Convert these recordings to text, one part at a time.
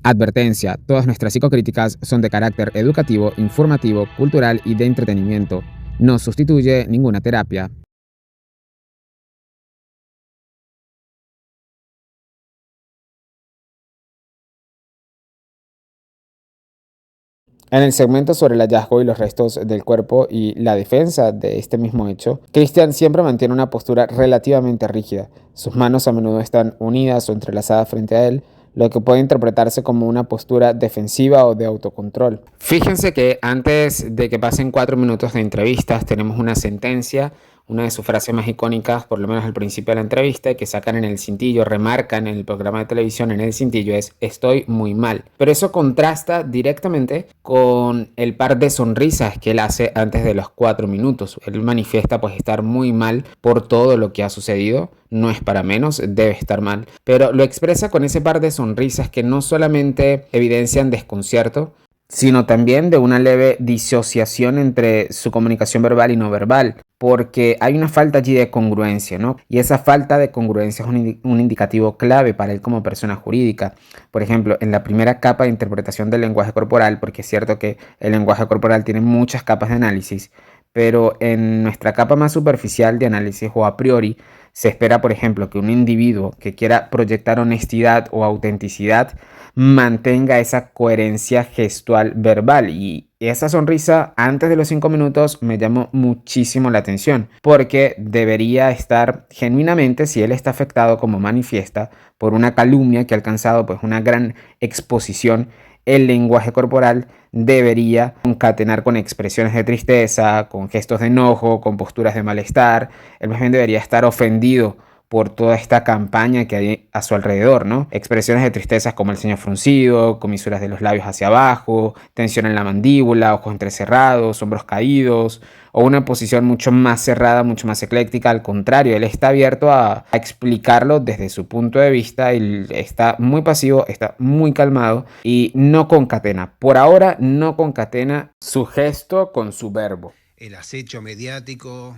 Advertencia: todas nuestras psicocríticas son de carácter educativo, informativo, cultural y de entretenimiento. No sustituye ninguna terapia. En el segmento sobre el hallazgo y los restos del cuerpo y la defensa de este mismo hecho, Christian siempre mantiene una postura relativamente rígida. Sus manos a menudo están unidas o entrelazadas frente a él, lo que puede interpretarse como una postura defensiva o de autocontrol. Fíjense que antes de que pasen 4 minutos de entrevistas tenemos una sentencia, una de sus frases más icónicas, por lo menos al principio de la entrevista, que sacan en el cintillo, remarcan en el programa de televisión en el cintillo, es: estoy muy mal. Pero eso contrasta directamente con el par de sonrisas que él hace antes de los 4 minutos. Él manifiesta pues estar muy mal por todo lo que ha sucedido. No es para menos, debe estar mal, pero lo expresa con ese par de sonrisas que no solamente evidencian desconcierto, sino también de una leve disociación entre su comunicación verbal y no verbal, porque hay una falta allí de congruencia, ¿no? Y esa falta de congruencia es un indicativo clave para él como persona jurídica. Por ejemplo, en la primera capa de interpretación del lenguaje corporal, porque es cierto que el lenguaje corporal tiene muchas capas de análisis, pero en nuestra capa más superficial de análisis o a priori, se espera, por ejemplo, que un individuo que quiera proyectar honestidad o autenticidad mantenga esa coherencia gestual verbal, y esa sonrisa antes de los 5 minutos me llamó muchísimo la atención, porque debería estar genuinamente, si él está afectado como manifiesta por una calumnia que ha alcanzado pues una gran exposición, el lenguaje corporal debería concatenar con expresiones de tristeza, con gestos de enojo, con posturas de malestar. Él más bien debería estar ofendido por toda esta campaña que hay a su alrededor, ¿no? Expresiones de tristeza como el ceño fruncido, comisuras de los labios hacia abajo, tensión en la mandíbula, ojos entrecerrados, hombros caídos, o una posición mucho más cerrada, mucho más ecléctica. Al contrario, él está abierto a explicarlo desde su punto de vista y está muy pasivo, está muy calmado y no concatena. Por ahora no concatena su gesto con su verbo. El acecho mediático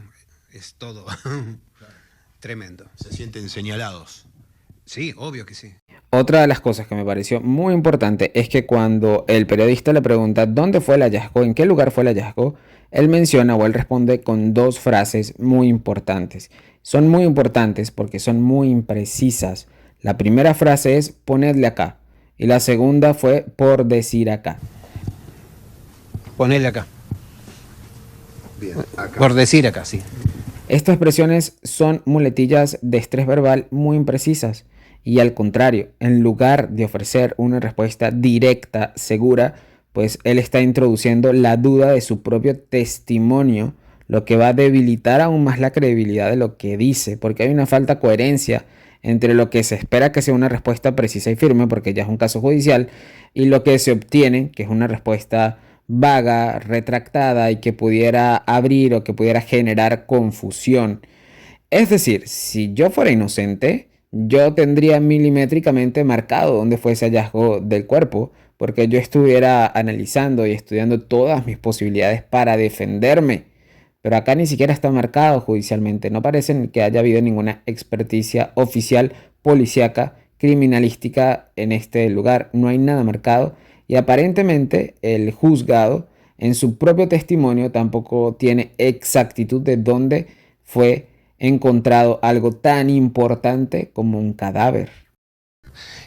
es todo tremendo. Se sienten señalados. Sí, obvio que sí. Otra de las cosas que me pareció muy importante es que cuando el periodista le pregunta dónde fue el hallazgo, en qué lugar fue el hallazgo, él menciona o él responde con 2 frases muy importantes. Son muy importantes porque son muy imprecisas. La primera frase es ponedle acá y la segunda fue por decir acá. Ponele acá. Bien, acá. Por decir acá, sí. Estas expresiones son muletillas de estrés verbal muy imprecisas y, al contrario, en lugar de ofrecer una respuesta directa, segura, pues él está introduciendo la duda de su propio testimonio, lo que va a debilitar aún más la credibilidad de lo que dice, porque hay una falta de coherencia entre lo que se espera que sea una respuesta precisa y firme, porque ya es un caso judicial, y lo que se obtiene, que es una respuesta vaga, retractada y que pudiera abrir o que pudiera generar confusión. Es decir, si yo fuera inocente, yo tendría milimétricamente marcado dónde fue ese hallazgo del cuerpo, porque yo estuviera analizando y estudiando todas mis posibilidades para defenderme. Pero acá ni siquiera está marcado judicialmente. No parece que haya habido ninguna experticia oficial, policíaca, criminalística en este lugar. No hay nada marcado. Y aparentemente el juzgado en su propio testimonio tampoco tiene exactitud de dónde fue encontrado algo tan importante como un cadáver.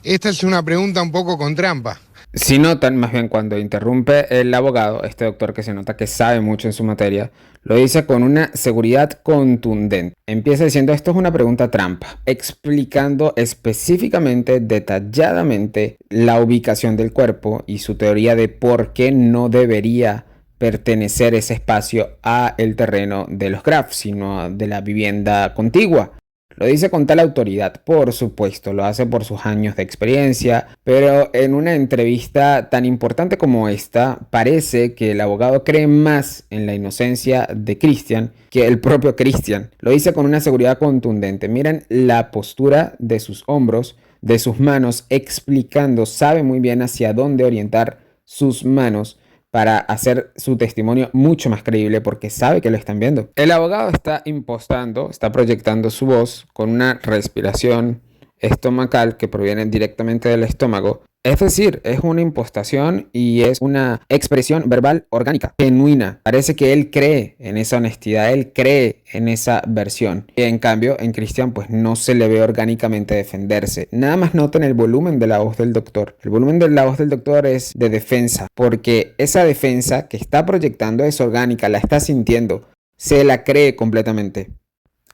Esta es una pregunta un poco con trampa. Si notan, más bien cuando interrumpe el abogado, este doctor que se nota que sabe mucho en su materia, lo dice con una seguridad contundente. Empieza diciendo: esto es una pregunta trampa, explicando específicamente, detalladamente, la ubicación del cuerpo y su teoría de por qué no debería pertenecer ese espacio a el terreno de los Graf, sino de la vivienda contigua. Lo dice con tal autoridad, por supuesto, lo hace por sus años de experiencia, pero en una entrevista tan importante como esta, parece que el abogado cree más en la inocencia de Christian que el propio Christian. Lo dice con una seguridad contundente. Miren la postura de sus hombros, de sus manos, explicando, sabe muy bien hacia dónde orientar sus manos para hacer su testimonio mucho más creíble, porque sabe que lo están viendo. El abogado está impostando, está proyectando su voz con una respiración estomacal que proviene directamente del estómago, Es decir, es una impostación y es una expresión verbal orgánica, genuina. Parece que él cree en esa honestidad, él cree en esa versión. Y en cambio, en Christian, pues no se le ve orgánicamente defenderse. Nada más noten el volumen de la voz del doctor. El volumen de la voz del doctor es de defensa, porque esa defensa que está proyectando es orgánica, la está sintiendo, se la cree completamente.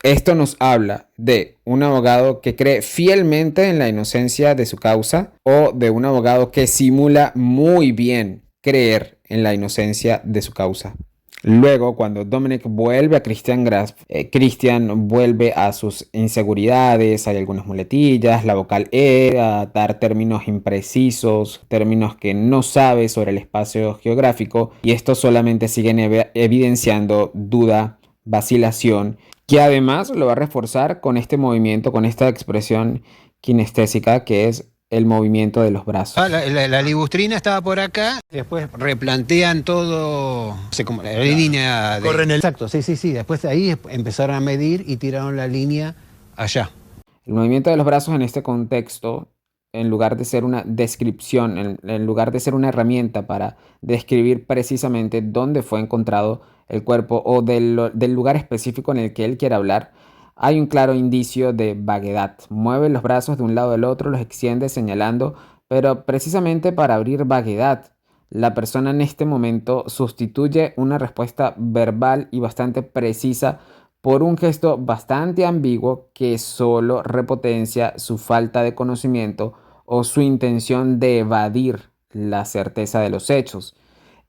Esto nos habla de un abogado que cree fielmente en la inocencia de su causa o de un abogado que simula muy bien creer en la inocencia de su causa. Luego, cuando Dominic vuelve a Christian Graf, Christian vuelve a sus inseguridades, hay algunas muletillas, la vocal E, a dar términos imprecisos, términos que no sabe sobre el espacio geográfico, y esto solamente siguen evidenciando duda, vacilación, que además lo va a reforzar con este movimiento, con esta expresión kinestésica que es el movimiento de los brazos. La ligustrina estaba por acá, después replantean todo, no sé cómo, la línea de... Corren el... Exacto, sí. Después de ahí empezaron a medir y tiraron la línea allá. El movimiento de los brazos en este contexto, en lugar de ser una descripción, en lugar de ser una herramienta para describir precisamente dónde fue encontrado el cuerpo o del lugar específico en el que él quiere hablar, hay un claro indicio de vaguedad. Mueve los brazos de un lado al otro, los extiende señalando, pero precisamente para abrir vaguedad. La persona en este momento sustituye una respuesta verbal y bastante precisa por un gesto bastante ambiguo que solo repotencia su falta de conocimiento o su intención de evadir la certeza de los hechos.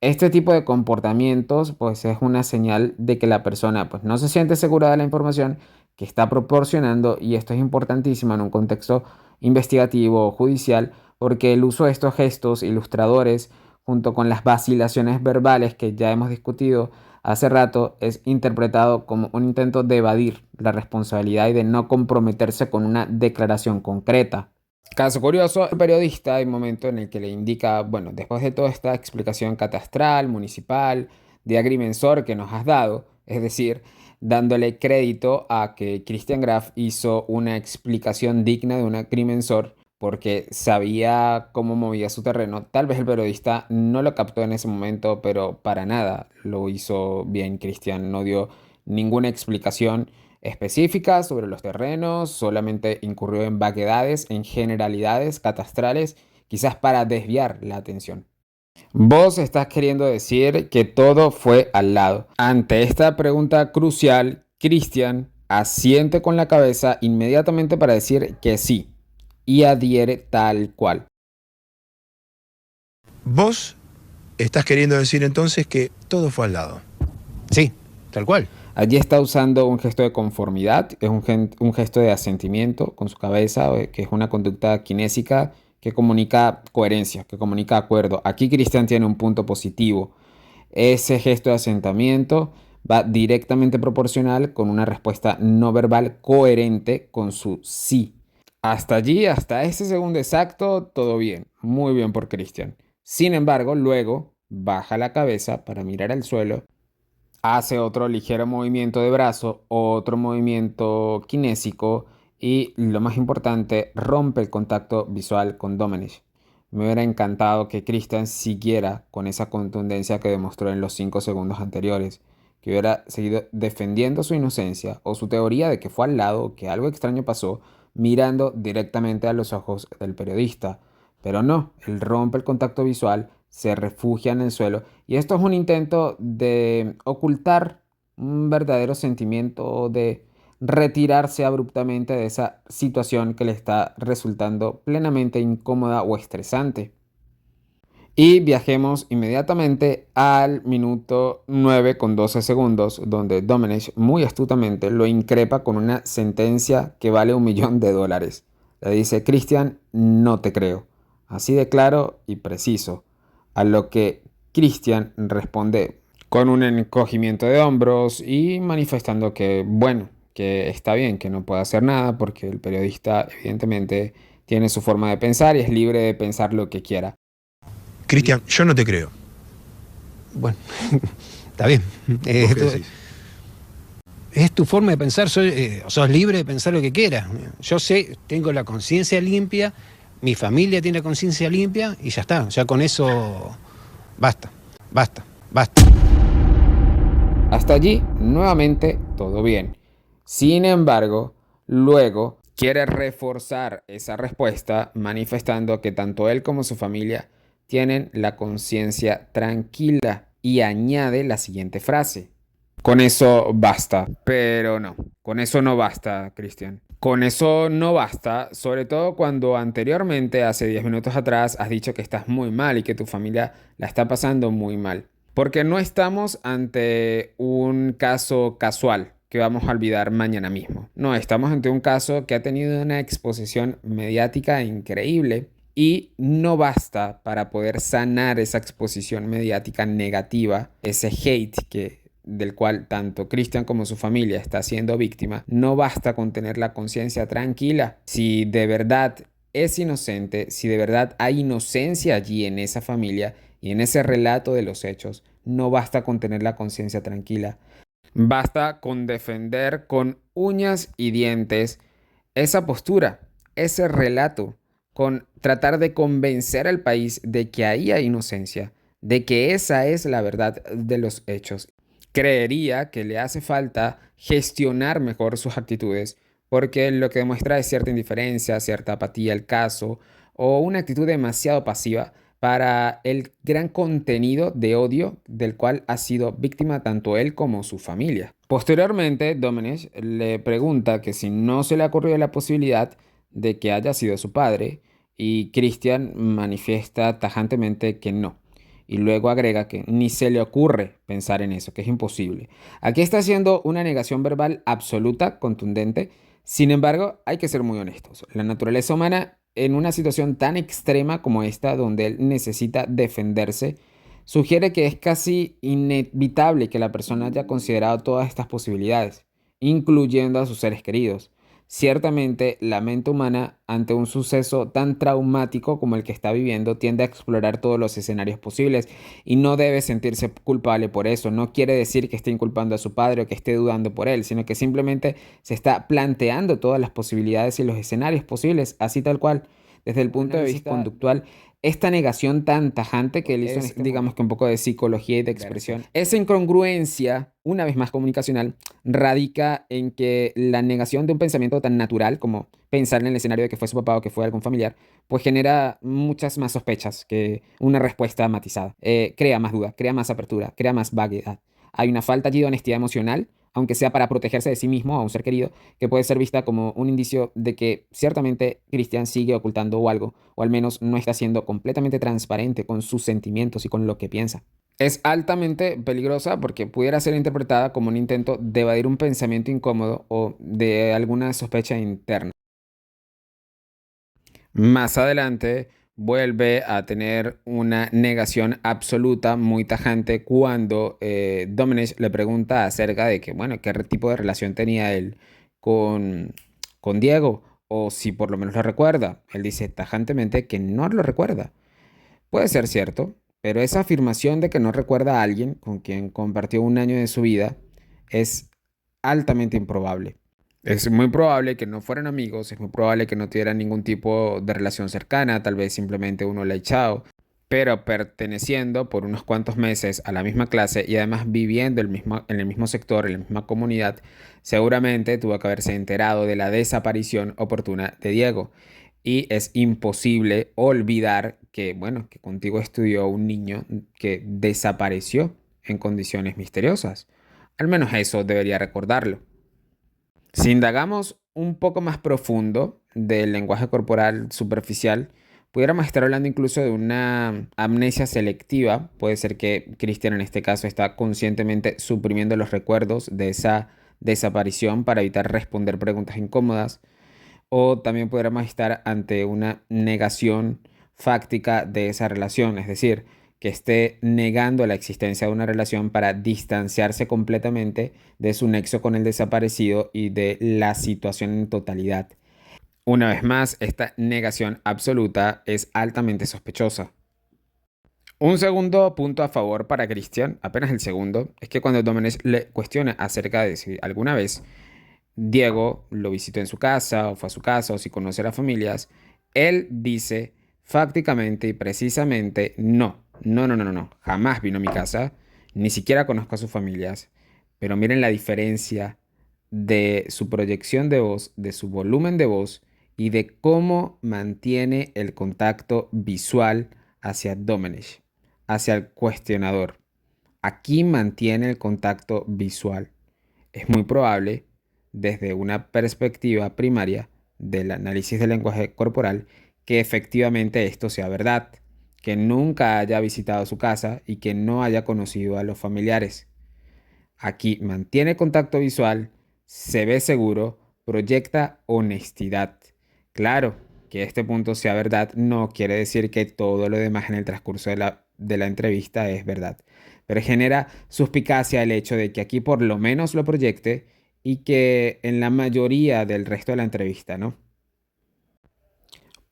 Este tipo de comportamientos pues es una señal de que la persona pues no se siente segura de la información que está proporcionando, y esto es importantísimo en un contexto investigativo o judicial, porque el uso de estos gestos ilustradores junto con las vacilaciones verbales que ya hemos discutido hace rato es interpretado como un intento de evadir la responsabilidad y de no comprometerse con una declaración concreta. Caso curioso, el periodista hay un momento en el que le indica, bueno, después de toda esta explicación catastral, municipal, de agrimensor que nos has dado, es decir, dándole crédito a que Christian Graf hizo una explicación digna de un agrimensor porque sabía cómo movía su terreno. Tal vez el periodista no lo captó en ese momento, pero para nada lo hizo bien Christian. No dio ninguna explicación específica sobre los terrenos, solamente incurrió en vaguedades, en generalidades catastrales, quizás para desviar la atención. Vos estás queriendo decir que todo fue al lado. Ante esta pregunta crucial, Christian asiente con la cabeza inmediatamente para decir que sí y adhiere tal cual. Vos estás queriendo decir entonces que todo fue al lado. Sí, tal cual. Allí está usando un gesto de conformidad, es un gesto de asentimiento con su cabeza, que es una conducta kinésica que comunica coherencia, que comunica acuerdo. Aquí Christian tiene un punto positivo. Ese gesto de asentamiento va directamente proporcional con una respuesta no verbal coherente con su sí. Hasta allí, hasta ese segundo exacto, todo bien. Muy bien por Christian. Sin embargo, luego baja la cabeza para mirar al suelo, hace otro ligero movimiento de brazo, otro movimiento kinésico y, lo más importante, rompe el contacto visual con Dominic. Me hubiera encantado que Christian siguiera con esa contundencia que demostró en los 5 segundos anteriores, que hubiera seguido defendiendo su inocencia o su teoría de que fue al lado, que algo extraño pasó, mirando directamente a los ojos del periodista. Pero no, él rompe el contacto visual, se refugia en el suelo, y esto es un intento de ocultar un verdadero sentimiento de retirarse abruptamente de esa situación que le está resultando plenamente incómoda o estresante. Y viajemos inmediatamente al minuto 9 con 12 segundos, donde Dominic muy astutamente lo increpa con una sentencia que vale $1.000.000. Le dice: Christian, no te creo. Así de claro y preciso. A lo que Christian responde con un encogimiento de hombros y manifestando que, bueno, que está bien, que no puede hacer nada porque el periodista evidentemente tiene su forma de pensar y es libre de pensar lo que quiera. Christian, yo no te creo. Bueno, está bien. ¿Vos qué decís? Es tu forma de pensar, sos libre de pensar lo que quieras. Yo sé, tengo la conciencia limpia, mi familia tiene conciencia limpia y ya está. Ya con eso basta, basta, basta. Hasta allí, nuevamente, todo bien. Sin embargo, luego quiere reforzar esa respuesta manifestando que tanto él como su familia tienen la conciencia tranquila y añade la siguiente frase. Con eso basta, pero no, con eso no basta, Cristian. Con eso no basta, sobre todo cuando anteriormente, hace 10 minutos atrás, has dicho que estás muy mal y que tu familia la está pasando muy mal. Porque no estamos ante un caso casual que vamos a olvidar mañana mismo. No, estamos ante un caso que ha tenido una exposición mediática increíble y no basta para poder sanar esa exposición mediática negativa, ese hate del cual tanto Cristian como su familia está siendo víctima. No basta con tener la conciencia tranquila. Si de verdad es inocente, si de verdad hay inocencia allí en esa familia y en ese relato de los hechos, no basta con tener la conciencia tranquila. Basta con defender con uñas y dientes esa postura, ese relato, con tratar de convencer al país de que ahí hay inocencia, de que esa es la verdad de los hechos. Creería que le hace falta gestionar mejor sus actitudes, porque lo que demuestra es cierta indiferencia, cierta apatía al caso o una actitud demasiado pasiva para el gran contenido de odio del cual ha sido víctima tanto él como su familia. Posteriormente, Domenech le pregunta que si no se le ha ocurrido la posibilidad de que haya sido su padre, y Christian manifiesta tajantemente que no. Y luego agrega que ni se le ocurre pensar en eso, que es imposible. Aquí está haciendo una negación verbal absoluta, contundente. Sin embargo, hay que ser muy honestos. La naturaleza humana, en una situación tan extrema como esta, donde él necesita defenderse, sugiere que es casi inevitable que la persona haya considerado todas estas posibilidades, incluyendo a sus seres queridos. Ciertamente, la mente humana, ante un suceso tan traumático como el que está viviendo, tiende a explorar todos los escenarios posibles y no debe sentirse culpable por eso. No quiere decir que esté inculpando a su padre o que esté dudando por él, sino que simplemente se está planteando todas las posibilidades y los escenarios posibles, así tal cual. Desde el punto de vista conductual, esta negación tan tajante que él hizo, digamos que un poco de psicología y de expresión, esa incongruencia, una vez más comunicacional, radica en que la negación de un pensamiento tan natural como pensar en el escenario de que fue su papá o que fue algún familiar, pues genera muchas más sospechas que una respuesta matizada. Crea más duda, crea más apertura, crea más vaguedad. Hay una falta allí de honestidad emocional, aunque sea para protegerse de sí mismo o a un ser querido, que puede ser vista como un indicio de que ciertamente Christian sigue ocultando algo, o al menos no está siendo completamente transparente con sus sentimientos y con lo que piensa. Es altamente peligrosa porque pudiera ser interpretada como un intento de evadir un pensamiento incómodo o de alguna sospecha interna. Más adelante vuelve a tener una negación absoluta muy tajante cuando Domenech le pregunta acerca de que, bueno, qué tipo de relación tenía él con, con Diego, o si por lo menos lo recuerda. Él dice tajantemente que no lo recuerda. Puede ser cierto, pero esa afirmación de que no recuerda a alguien con quien compartió un año de su vida es altamente improbable. Es muy probable que no fueran amigos, es muy probable que no tuvieran ningún tipo de relación cercana, tal vez simplemente uno le ha echado, pero perteneciendo por unos cuantos meses a la misma clase y además viviendo en el mismo sector, en la misma comunidad, seguramente tuvo que haberse enterado de la desaparición oportuna de Diego. Y es imposible olvidar que, bueno, que contigo estudió un niño que desapareció en condiciones misteriosas. Al menos eso debería recordarlo. Si indagamos un poco más profundo del lenguaje corporal superficial, pudiéramos estar hablando incluso de una amnesia selectiva. Puede ser que Christian en este caso está conscientemente suprimiendo los recuerdos de esa desaparición para evitar responder preguntas incómodas. O también podríamos estar ante una negación fáctica de esa relación, es decir, que esté negando la existencia de una relación para distanciarse completamente de su nexo con el desaparecido y de la situación en totalidad. Una vez más, esta negación absoluta es altamente sospechosa. Un segundo punto a favor para Christian, apenas el segundo, es que cuando Domenech le cuestiona acerca de si alguna vez Diego lo visitó en su casa o fue a su casa o si conoce a las familias, Él dice fácticamente y precisamente no, no, no, no, no, no, jamás vino a mi casa, ni siquiera conozco a sus familias, pero miren la diferencia de su proyección de voz, de su volumen de voz y de cómo mantiene el contacto visual hacia Domenech, hacia el cuestionador. Aquí mantiene el contacto visual. Es muy probable, desde una perspectiva primaria del análisis del lenguaje corporal, que efectivamente esto sea verdad, que nunca haya visitado su casa y que no haya conocido a los familiares. Aquí mantiene contacto visual, se ve seguro, proyecta honestidad. Claro, que este punto sea verdad no quiere decir que todo lo demás en el transcurso de la entrevista es verdad, pero genera suspicacia el hecho de que aquí por lo menos lo proyecte y que en la mayoría del resto de la entrevista, ¿no?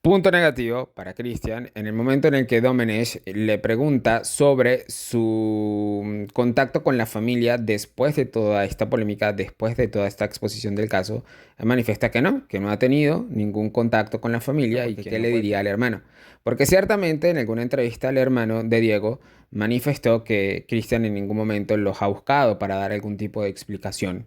Punto negativo para Christian, en el momento en el que Domenech le pregunta sobre su contacto con la familia después de toda esta polémica, después de toda esta exposición del caso, él manifiesta que no ha tenido ningún contacto con la familia y que qué le diría al hermano. Porque ciertamente en alguna entrevista el hermano de Diego manifestó que Christian en ningún momento los ha buscado para dar algún tipo de explicación.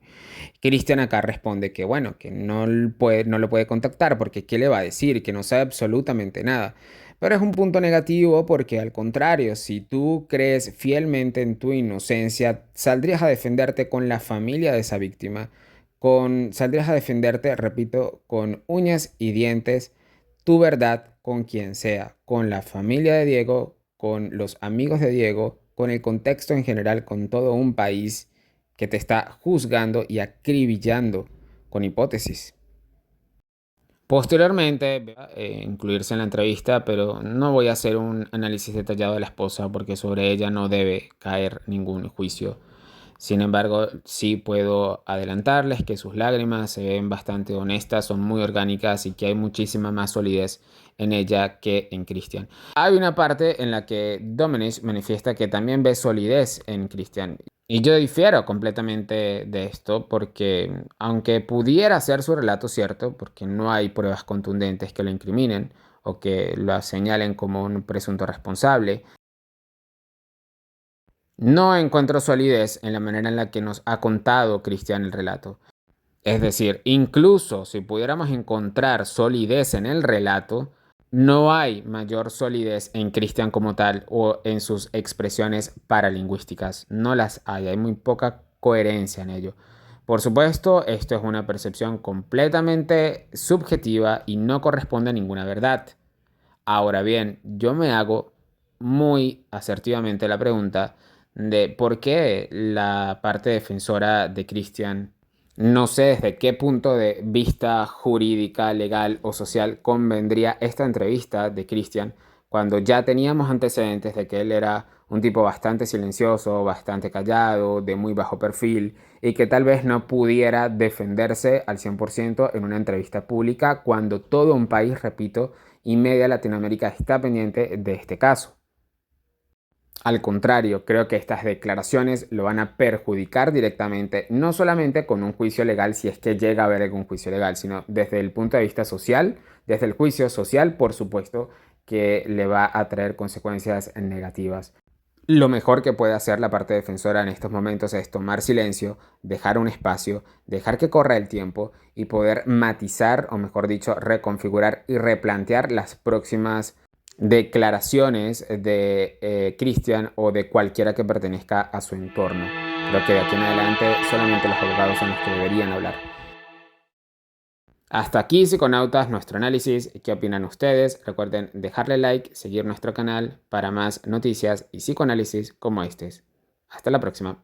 Cristian acá responde que bueno, que no lo puede contactar porque ¿qué le va a decir? Que no sabe absolutamente nada. Pero es un punto negativo porque al contrario, si tú crees fielmente en tu inocencia, saldrías a defenderte con la familia de esa víctima, saldrías a defenderte, repito, con uñas y dientes, tu verdad con quien sea, con la familia de Diego, con los amigos de Diego, con el contexto en general, con todo un país que te está juzgando y acribillando con hipótesis. Posteriormente, incluirse en la entrevista, pero no voy a hacer un análisis detallado de la esposa porque sobre ella no debe caer ningún juicio. Sin embargo, sí puedo adelantarles que sus lágrimas se ven bastante honestas, son muy orgánicas y que hay muchísima más solidez en ella que en Christian. Hay una parte en la que Domenech manifiesta que también ve solidez en Christian. Y yo difiero completamente de esto porque aunque pudiera ser su relato cierto, porque no hay pruebas contundentes que lo incriminen o que lo señalen como un presunto responsable, no encuentro solidez en la manera en la que nos ha contado Cristian el relato. Es decir, incluso si pudiéramos encontrar solidez en el relato, no hay mayor solidez en Cristian como tal o en sus expresiones paralingüísticas. No las hay, hay muy poca coherencia en ello. Por supuesto, esto es una percepción completamente subjetiva y no corresponde a ninguna verdad. Ahora bien, yo me hago muy asertivamente la pregunta de por qué la parte defensora de Christian, no sé desde qué punto de vista jurídica, legal o social convendría esta entrevista de Christian cuando ya teníamos antecedentes de que él era un tipo bastante silencioso, bastante callado, de muy bajo perfil y que tal vez no pudiera defenderse al 100% en una entrevista pública cuando todo un país, repito, y media Latinoamérica está pendiente de este caso. Al contrario, creo que estas declaraciones lo van a perjudicar directamente, no solamente con un juicio legal, si es que llega a haber algún juicio legal, sino desde el punto de vista social, desde el juicio social, por supuesto, que le va a traer consecuencias negativas. Lo mejor que puede hacer la parte defensora en estos momentos es tomar silencio, dejar un espacio, dejar que corra el tiempo y poder matizar, o mejor dicho, reconfigurar y replantear las próximas declaraciones de Christian o de cualquiera que pertenezca a su entorno. Creo que de aquí en adelante solamente los abogados son los que deberían hablar. Hasta aquí, psiconautas, nuestro análisis. ¿Qué opinan ustedes? Recuerden dejarle like, seguir nuestro canal para más noticias y psicoanálisis como este. Hasta la próxima.